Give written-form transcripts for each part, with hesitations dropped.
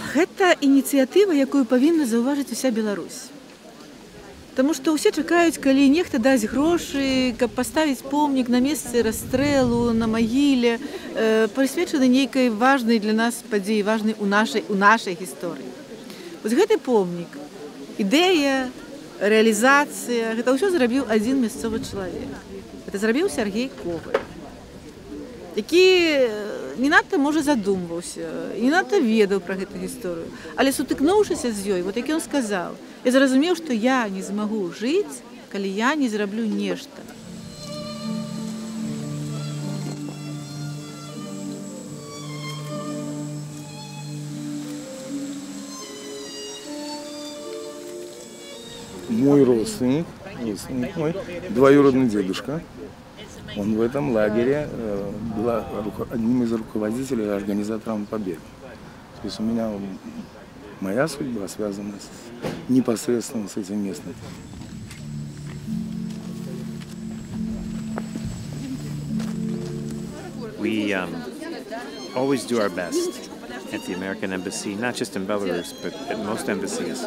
Гэта ініцыятыва, якую павінна заўважыць уся Беларусь. Таму што ўсе чакаюць, калі нехта дасць грошы, каб паставіць помнік на месцы расстрэлу, на магіле, прысвечаны нейкай важнай для нас падзеі, важнай у нашай гісторыі. Вось гэты помнік, ідэя, рэалізацыя, гэта ўсё зрабіў адзін мясцовы чалавек. Гэта зрабіў Сяргей Коваль, які не надта, можа, задумваўся, не надта ведаў пра гэту гісторыю, але сутыкнуўшыся з ёй, вот як ён сказаў, я зразумеў, што я не змагу жыць, калі я не зраблю нешта. Мой родственник мой, двоюродный дедушка, он в этом лагере был одним из руководителей, организатором победы. То есть у меня моя судьба связана непосредственно с этим местом. We always do our best at the American Embassy, not just in Belarus, but at most embassies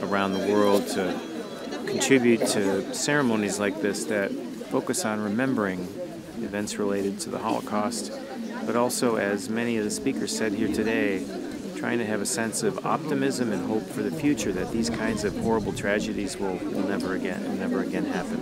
around the world, to contribute to ceremonies like this that focus on remembering events related to the Holocaust, but also, as many of the speakers said here today, trying to have a sense of optimism and hope for the future, that these kinds of horrible tragedies will never again happen.